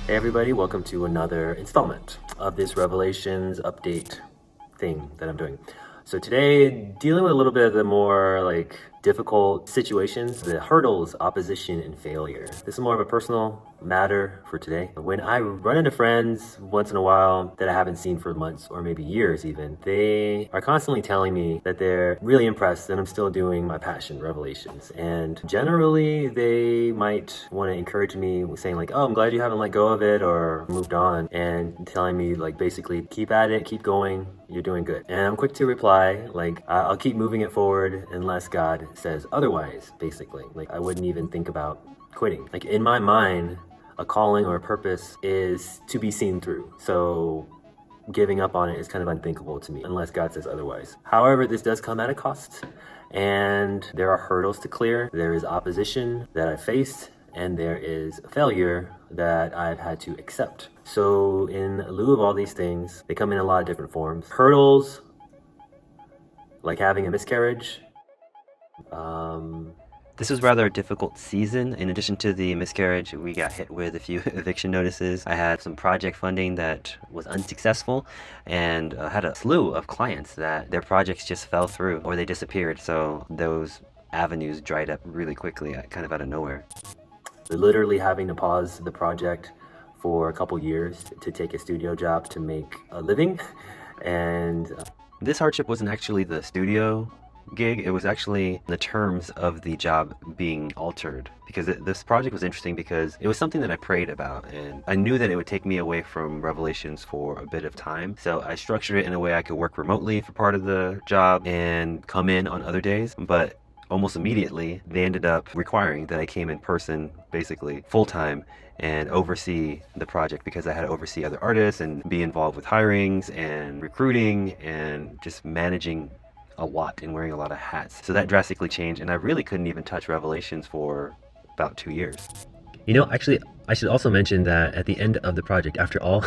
Hey everybody, welcome to another installment of this Revelations update thing that I'm doing. So today, dealing with a little bit of the more difficult situations, the hurdles, opposition, and failure. This is more of a personal matter for today. When I run into friends once in a while that I haven't seen for months or maybe years even, they are constantly telling me that they're really impressed that I'm still doing my passion, Revelations. And generally they might want to encourage me saying oh, I'm glad you haven't let go of it or moved on, and telling me basically keep at it, keep going, you're doing good. And I'm quick to reply I'll keep moving it forward unless God says otherwise, basically. I wouldn't even think about quitting. In my mind, a calling or a purpose is to be seen through. So giving up on it is kind of unthinkable to me unless God says otherwise. However, this does come at a cost, and there are hurdles to clear. There is opposition that I faced, and there is failure that I've had to accept. So in lieu of all these things, they come in a lot of different forms. Hurdles, like having a miscarriage. This was rather a difficult season. In addition to the miscarriage, we got hit with a few eviction notices. I had some project funding that was unsuccessful, and had a slew of clients that their projects just fell through or they disappeared. So those avenues dried up really quickly, kind of out of nowhere. Literally having to pause the project for a couple years to take a studio job to make a living. And this hardship wasn't actually the studio gig. It was actually the terms of the job being altered, because this project was interesting because it was something that I prayed about, and I knew that it would take me away from Revelations for a bit of time. So I structured it in a way I could work remotely for part of the job and come in on other days. But almost immediately they ended up requiring that I came in person, basically full-time, and oversee the project, because I had to oversee other artists and be involved with hirings and recruiting and just managing a lot and wearing a lot of hats. So that drastically changed, and I really couldn't even touch Revelations for about 2 years. Actually, I should also mention that at the end of the project, after all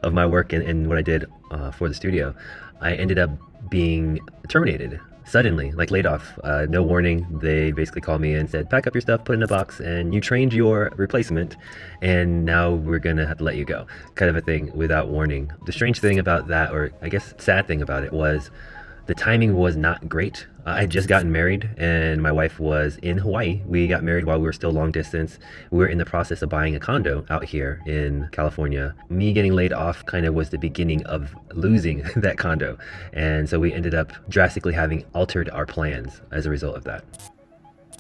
of my work and what I did for the studio, I ended up being terminated suddenly, laid off, no warning. They basically called me and said, pack up your stuff, put it in a box, and you trained your replacement, and now we're gonna have to let you go, kind of a thing, without warning. The strange thing about that, or I guess sad thing about it, was the timing was not great. I had just gotten married, and my wife was in Hawaii. We got married while we were still long distance. We were in the process of buying a condo out here in California. Me getting laid off kind of was the beginning of losing that condo. And so we ended up drastically having altered our plans as a result of that.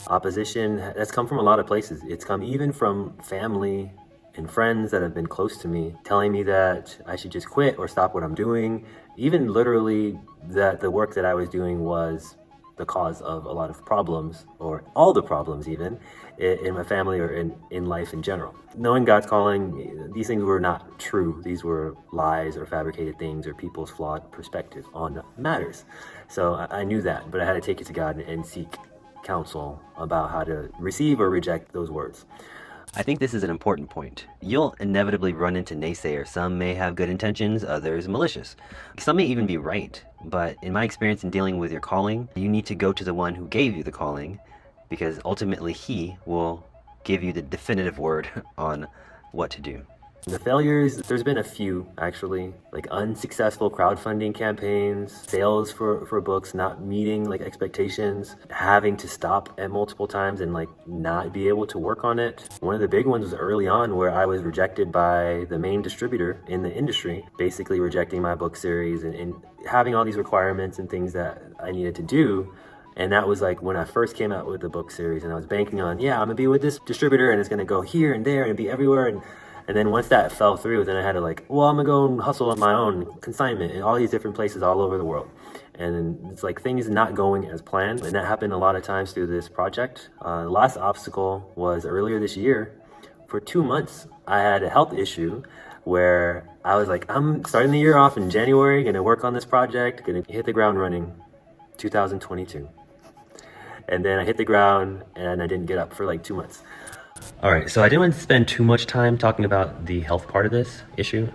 opposition that's come from a lot of places. It's come even from family and friends that have been close to me, telling me that I should just quit or stop what I'm doing. Even literally that the work that I was doing was the cause of a lot of problems, or all the problems even, in my family or in life in general. Knowing God's calling, these things were not true. These were lies or fabricated things or people's flawed perspective on matters. So I knew that, but I had to take it to God and seek counsel about how to receive or reject those words. I think this is an important point. You'll inevitably run into naysayers. Some may have good intentions, others malicious. Some may even be right, but in my experience in dealing with your calling, you need to go to the one who gave you the calling, because ultimately he will give you the definitive word on what to do. The failures, there's been a few actually, unsuccessful crowdfunding campaigns, sales for books not meeting expectations, having to stop at multiple times and not be able to work on it. One of the big ones was early on, where I was rejected by the main distributor in the industry, basically rejecting my book series and having all these requirements and things that I needed to do. And that was when I first came out with the book series, and I was banking on, I'm gonna be with this distributor and it's gonna go here and there and be everywhere. And then once that fell through, then I had to I'm gonna go and hustle on my own consignment in all these different places all over the world. And it's things not going as planned. And that happened a lot of times through this project. The last obstacle was earlier this year. For 2 months, I had a health issue where I was I'm starting the year off in January, gonna work on this project, gonna hit the ground running, 2022. And then I hit the ground and I didn't get up for 2 months. All right, so I didn't want to spend too much time talking about the health part of this issue,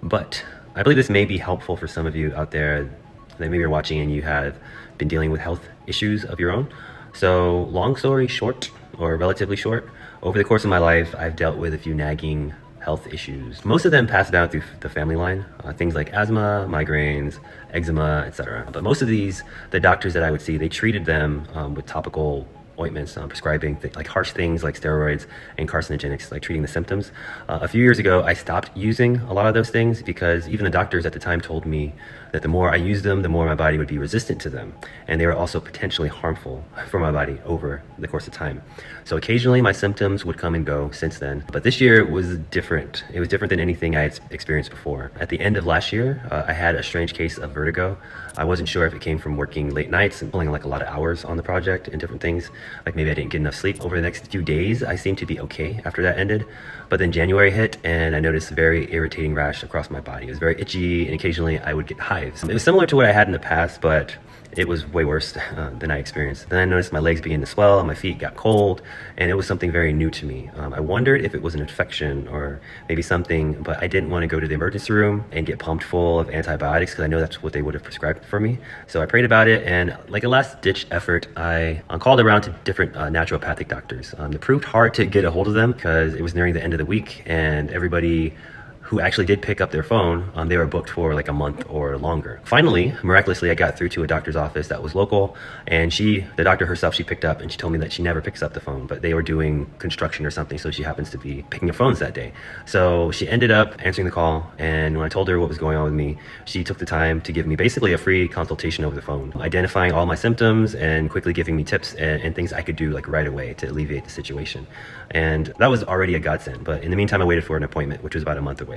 but I believe this may be helpful for some of you out there that maybe you're watching and you have been dealing with health issues of your own. So long story short, or relatively short, over the course of my life, I've dealt with a few nagging health issues. Most of them pass down through the family line, things like asthma, migraines, eczema, etc. But most of these, the doctors that I would see, they treated them with topical ointments, prescribing like harsh things like steroids and carcinogenics, like treating the symptoms. A few years ago, I stopped using a lot of those things because even the doctors at the time told me that the more I used them, the more my body would be resistant to them. And they were also potentially harmful for my body over the course of time. So occasionally my symptoms would come and go since then. But this year was different. It was different than anything I had experienced before. At the end of last year, I had a strange case of vertigo. I wasn't sure if it came from working late nights and pulling like a lot of hours on the project and different things. Like maybe I didn't get enough sleep. Over the next few days, I seemed to be okay after that ended. But then January hit and I noticed a very irritating rash across my body. It was very itchy and occasionally I would get hives. It was similar to what I had in the past, but it was way worse than I experienced. Then I noticed my legs began to swell, my feet got cold, and it was something very new to me. I wondered if it was an infection or maybe something, but I didn't want to go to the emergency room and get pumped full of antibiotics because I know that's what they would have prescribed for me. So I prayed about it, and like a last ditch effort, I called around to different naturopathic doctors. It proved hard to get a hold of them because it was nearing the end of the week and everybody who actually did pick up their phone, they were booked for like a month or longer. Finally, miraculously, I got through to a doctor's office that was local, and the doctor herself, she picked up and she told me that she never picks up the phone, but they were doing construction or something, so she happens to be picking up phones that day. So she ended up answering the call, and when I told her what was going on with me, she took the time to give me basically a free consultation over the phone, identifying all my symptoms and quickly giving me tips and things I could do like right away to alleviate the situation. And that was already a godsend, but in the meantime, I waited for an appointment, which was about a month away.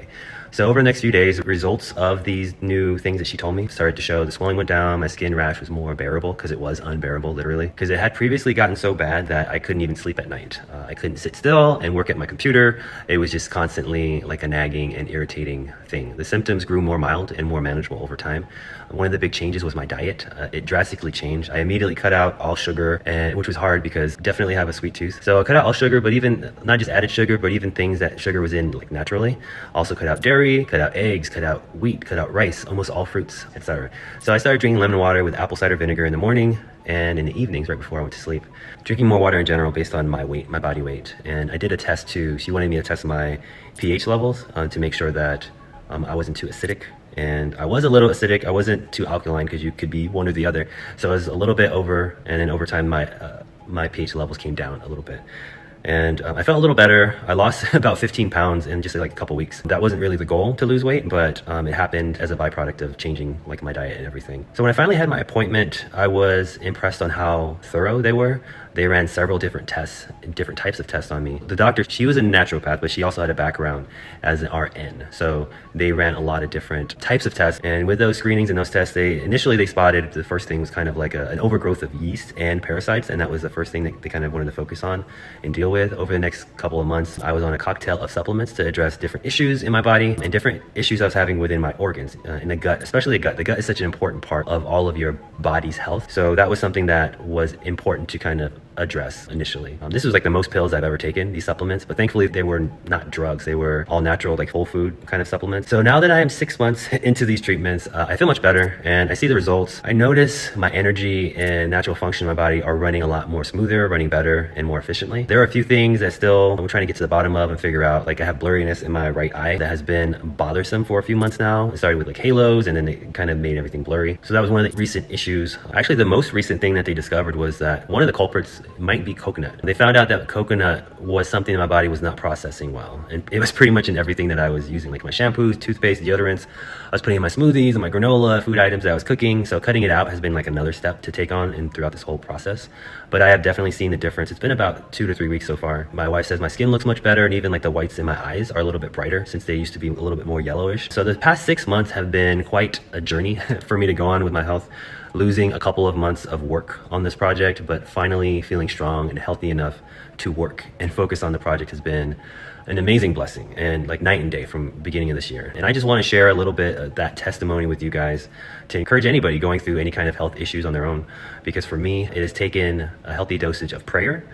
So over the next few days, results of these new things that she told me started to show. The swelling went down, my skin rash was more bearable because it was unbearable, literally, because it had previously gotten so bad that I couldn't even sleep at night. I couldn't sit still and work at my computer. It was just constantly like a nagging and irritating thing. The symptoms grew more mild and more manageable over time. One of the big changes was my diet. It drastically changed. I immediately cut out all sugar, which was hard because I definitely have a sweet tooth. So I cut out all sugar, but even not just added sugar, but even things that sugar was in like naturally. Also cut out dairy, cut out eggs, cut out wheat, cut out rice, almost all fruits, etc. So I started drinking lemon water with apple cider vinegar in the morning and in the evenings right before I went to sleep. Drinking more water in general based on my weight, my body weight. And I did a test too. She wanted me to test my pH levels to make sure that I wasn't too acidic. And I was a little acidic. I wasn't too alkaline because you could be one or the other. So I was a little bit over, and then over time my pH levels came down a little bit. And I felt a little better. I lost about 15 pounds in just like a couple weeks. That wasn't really the goal to lose weight, but it happened as a byproduct of changing like my diet and everything. So when I finally had my appointment, I was impressed on how thorough they were. They ran several different tests, different types of tests on me. The doctor, she was a naturopath, but she also had a background as an RN. So they ran a lot of different types of tests. And with those screenings and those tests, initially they spotted the first thing was kind of like an overgrowth of yeast and parasites. And that was the first thing that they kind of wanted to focus on and deal with. Over the next couple of months, I was on a cocktail of supplements to address different issues in my body and different issues I was having within my organs, in the gut, especially the gut. The gut is such an important part of all of your body's health. So that was something that was important to kind of address initially. This was like the most pills I've ever taken, these supplements, but thankfully they were not drugs. They were all natural, like whole food kind of supplements. So now that I am 6 months into these treatments, I feel much better and I see the results. I notice my energy and natural function in my body are running a lot more smoother, running better and more efficiently. There are a few things that still I'm trying to get to the bottom of and figure out. Like I have blurriness in my right eye that has been bothersome for a few months now. It started with like halos and then it kind of made everything blurry. So that was one of the recent issues. Actually, the most recent thing that they discovered was that one of the culprits might be coconut. They found out that coconut was something that my body was not processing well. And it was pretty much in everything that I was using, like my shampoos, toothpaste, deodorants. I was putting in my smoothies and my granola, food items that I was cooking. So cutting it out has been like another step to take on and throughout this whole process. But I have definitely seen the difference. It's been about 2 to 3 weeks so far. My wife says my skin looks much better and even like the whites in my eyes are a little bit brighter since they used to be a little bit more yellowish. So the past 6 months have been quite a journey for me to go on with my health. Losing a couple of months of work on this project, but finally feeling strong and healthy enough to work and focus on the project has been an amazing blessing and like night and day from beginning of this year. And I just want to share a little bit of that testimony with you guys to encourage anybody going through any kind of health issues on their own, because for me, it has taken a healthy dosage of prayer,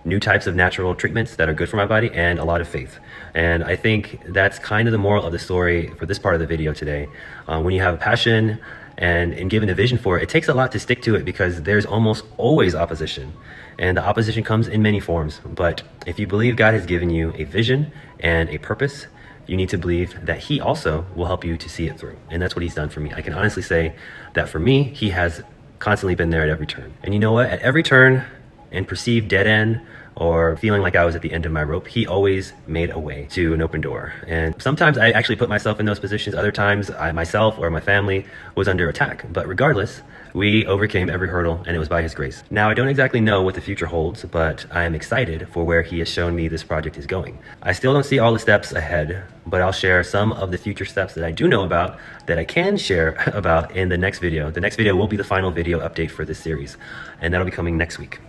new types of natural treatments that are good for my body, and a lot of faith. And I think that's kind of the moral of the story for this part of the video today. When you have a passion and given a vision for it, it takes a lot to stick to it because there's almost always opposition. And the opposition comes in many forms. But if you believe God has given you a vision and a purpose, you need to believe that he also will help you to see it through. And that's what he's done for me. I can honestly say that for me, he has constantly been there at every turn. And you know what? At every turn and perceived dead end or feeling like I was at the end of my rope, he always made a way to an open door. And sometimes I actually put myself in those positions. Other times I myself or my family was under attack. But regardless, we overcame every hurdle, and it was by his grace. Now, I don't exactly know what the future holds, but I am excited for where he has shown me this project is going. I still don't see all the steps ahead, but I'll share some of the future steps that I do know about that I can share about in the next video. The next video will be the final video update for this series, and that'll be coming next week.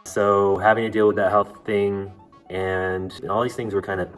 So having to deal with that health thing and all these things were kind of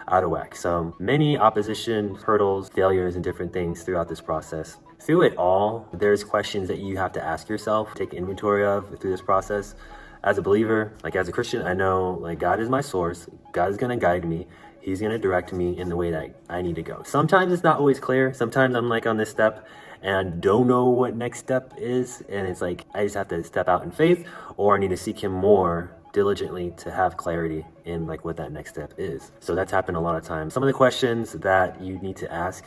out of whack. So many opposition, hurdles, failures, and different things throughout this process. Through it all, there's questions that you have to ask yourself, take inventory of through this process. As a believer, like as a Christian, I know like God is my source. God is going to guide me. He's going to direct me in the way that I need to go. Sometimes it's not always clear. Sometimes I'm like on this step and I don't know what next step is. And it's like, I just have to step out in faith, or I need to seek him more diligently to have clarity in like what that next step is. So that's happened a lot of times. Some of the questions that you need to ask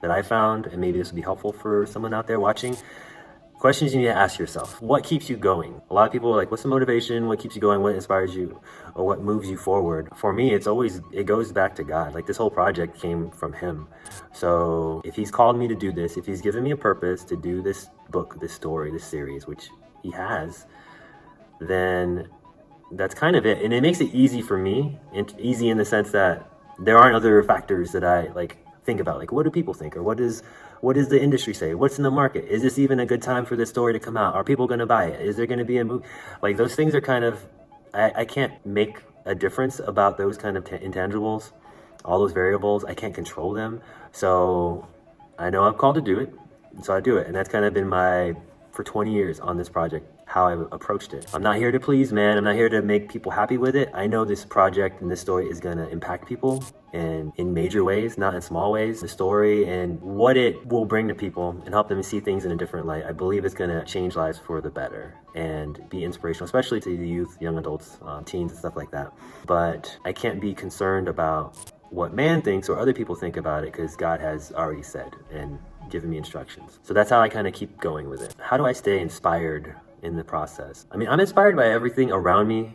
that I found, and maybe this will be helpful for someone out there watching, questions you need to ask yourself. What keeps you going? A lot of people are like, what's the motivation? What keeps you going? What inspires you? Or what moves you forward? For me, it goes back to God. Like this whole project came from him. So if he's called me to do this, if he's given me a purpose to do this book, this story, this series, which he has, then that's kind of it. And it makes it easy for me, easy in the sense that there aren't other factors that I like think about, like what do people think, or what does the industry say, what's in the market, is this even a good time for this story to come out, are people going to buy it, is there going to be a movie? Like those things are kind of, I can't make a difference about those kind of intangibles, all those variables. I can't control them. So I know I'm called to do it, so I do it. And that's kind of been for 20 years on this project, how I've approached it. I'm not here to please man. I'm not here to make people happy with it. I know this project and this story is going to impact people and in major ways, not in small ways. The story and what it will bring to people and help them see things in a different light, I believe it's going to change lives for the better and be inspirational, especially to the youth, young adults, teens and stuff like that. But I can't be concerned about what man thinks or other people think about it, because God has already said and given me instructions. So that's how I kind of keep going with it. How do I stay inspired in the process? I mean, I'm inspired by everything around me,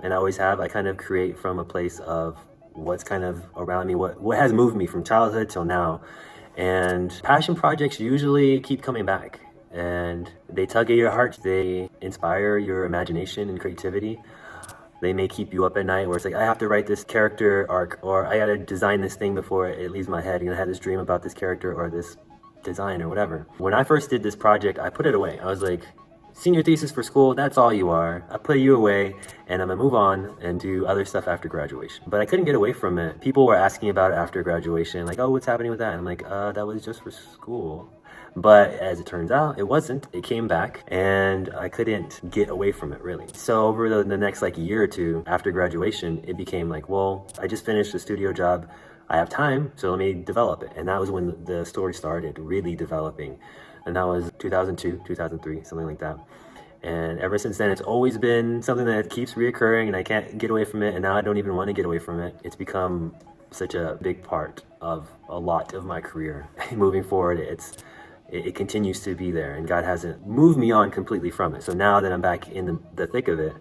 and I always have. I kind of create from a place of what's kind of around me, what has moved me from childhood till now. And passion projects usually keep coming back, and they tug at your heart. They inspire your imagination and creativity. They may keep you up at night where it's like, I have to write this character arc, or I gotta design this thing before it leaves my head. You know, I had this dream about this character or this design or whatever. When I first did this project, I put it away. I was like, senior thesis for school, that's all you are. I put you away and I'm gonna move on and do other stuff after graduation. But I couldn't get away from it. People were asking about it after graduation, like, oh, what's happening with that? And I'm like, that was just for school. But as it turns out, it wasn't. It came back and I couldn't get away from it really. So over the next like year or two after graduation, it became like, well, I just finished a studio job. I have time, so let me develop it. And that was when the story started really developing. And that was 2002, 2003, something like that. And ever since then, it's always been something that keeps reoccurring and I can't get away from it. And now I don't even want to get away from it. It's become such a big part of a lot of my career. Moving forward, it continues to be there, and God hasn't moved me on completely from it. So now that I'm back in the thick of it,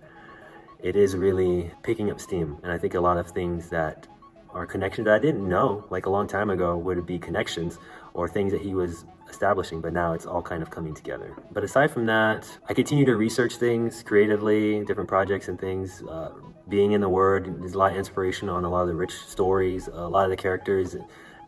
it is really picking up steam. And I think a lot of things that are connections that I didn't know like a long time ago would be connections or things that he was establishing, but now it's all kind of coming together. But aside from that, I continue to research things creatively, different projects and things. Being in the Word, there's a lot of inspiration on a lot of the rich stories, a lot of the characters,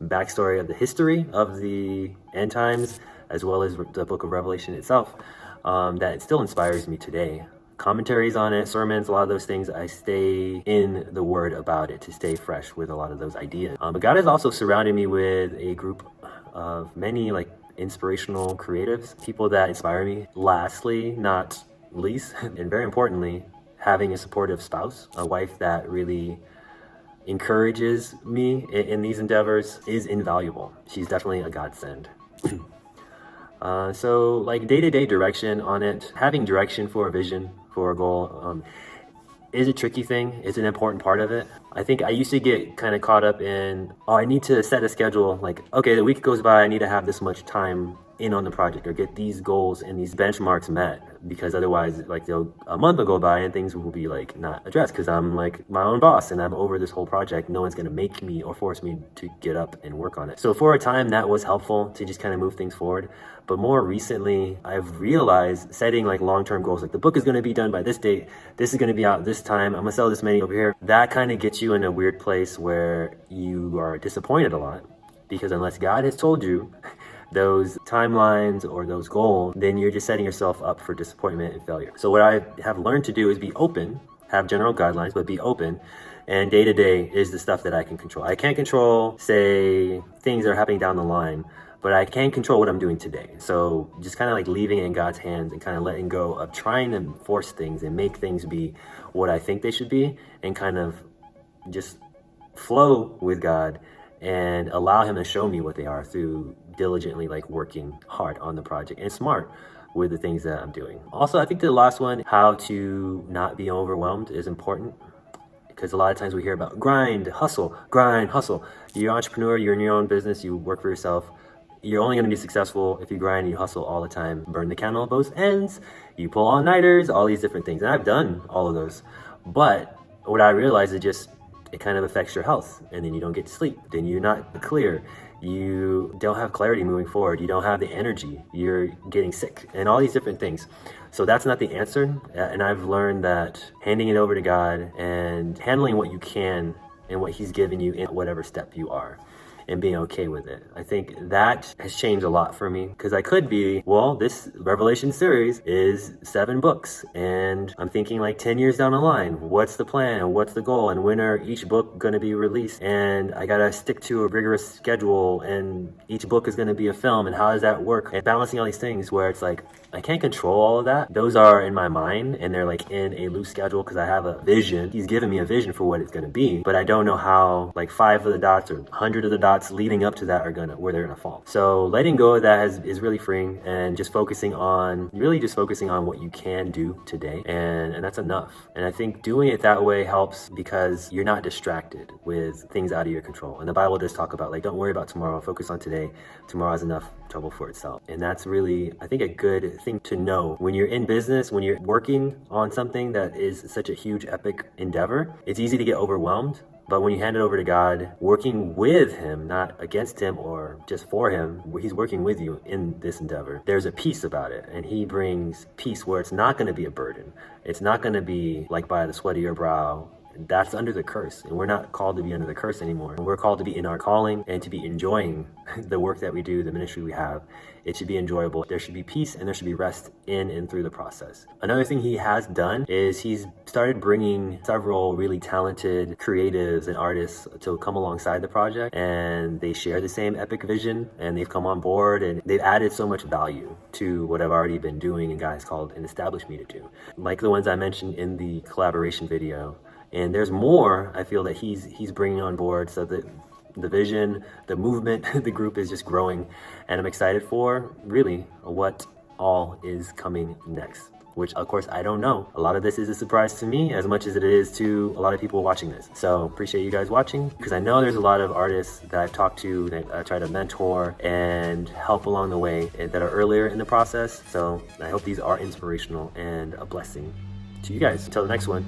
backstory of the history of the end times, as well as the book of Revelation itself, that it still inspires me today. Commentaries on it, sermons, a lot of those things, I stay in the Word about it to stay fresh with a lot of those ideas. But God has also surrounded me with a group of many like inspirational creatives, people that inspire me. Lastly, not least, and very importantly, having a supportive spouse, a wife that really encourages me in these endeavors is invaluable. She's definitely a godsend. So like day-to-day direction on it, having direction for a vision, for a goal, is a tricky thing. It's an important part of it. I think I used to get kind of caught up in, oh, I need to set a schedule. Like, okay, the week goes by, I need to have this much time in on the project or get these goals and these benchmarks met, because otherwise like a month will go by and things will be like not addressed, because I'm like my own boss and I'm over this whole project. No one's going to make me or force me to get up and work on it. So for a time that was helpful to just kind of move things forward. But more recently, I've realized setting like long-term goals, like the book is going to be done by this date, this is going to be out this time, I'm going to sell this many over here. That kind of gets you in a weird place where you are disappointed a lot, because unless God has told you those timelines or those goals, then you're just setting yourself up for disappointment and failure. So what I have learned to do is be open, have general guidelines, but be open. And day to day is the stuff that I can control. I can't control, say, things that are happening down the line, but I can control what I'm doing today. So just kind of like leaving it in God's hands and kind of letting go of trying to force things and make things be what I think they should be, and kind of just flow with God and allow him to show me what they are through diligently like working hard on the project and smart with the things that I'm doing. Also, I think the last one, how to not be overwhelmed, is important, because a lot of times we hear about grind, hustle. You're an entrepreneur, you're in your own business, you work for yourself. You're only going to be successful if you grind and you hustle all the time, burn the candle at both ends, you pull all-nighters, all these different things. And I've done all of those. But what I realized is it kind of affects your health, and then you don't get to sleep. Then you're not clear. You don't have clarity moving forward. You don't have the energy. You're getting sick and all these different things. So that's not the answer. And I've learned that handing it over to God and handling what you can and what he's given you in whatever step you are, and being okay with it. I think that has changed a lot for me, because I could be, well, this Revelation series is 7 books, and I'm thinking like 10 years down the line, what's the plan? What's the goal? And when are each book going to be released? And I got to stick to a rigorous schedule, and each book is going to be a film, and how does that work? And balancing all these things where it's like, I can't control all of that. Those are in my mind, and they're like in a loose schedule because I have a vision. He's given me a vision for what it's going to be, but I don't know how like 5 of the dots or 100 of the dots leading up to that are where they're gonna fall. So letting go of that is really freeing, and just focusing on what you can do today, and that's enough. And I think doing it that way helps, because you're not distracted with things out of your control. And the Bible does talk about like, don't worry about tomorrow, focus on today. Tomorrow has enough trouble for itself. And that's really, I think, a good thing to know when you're in business, when you're working on something that is such a huge epic endeavor. It's easy to get overwhelmed. But when you hand it over to God, working with him, not against him or just for him, he's working with you in this endeavor. There's a peace about it, and he brings peace where it's not going to be a burden. It's not going to be like by the sweat of your brow. That's under the curse, and we're not called to be under the curse anymore. We're called to be in our calling and to be enjoying the work that we do, the ministry we have. It should be enjoyable. There should be peace, and there should be rest in and through the process. Another thing he has done is he's started bringing several really talented creatives and artists to come alongside the project, and they share the same epic vision, and they've come on board, and they've added so much value to what I've already been doing and God has called and established me to do. Like the ones I mentioned in the collaboration video. And there's more I feel that he's bringing on board, so that the vision, the movement, the group is just growing, and I'm excited for really what all is coming next, which of course I don't know. A lot of this is a surprise to me as much as it is to a lot of people watching this. So appreciate you guys watching, because I know there's a lot of artists that I've talked to that I try to mentor and help along the way that are earlier in the process. So I hope these are inspirational and a blessing to you guys. Until the next one.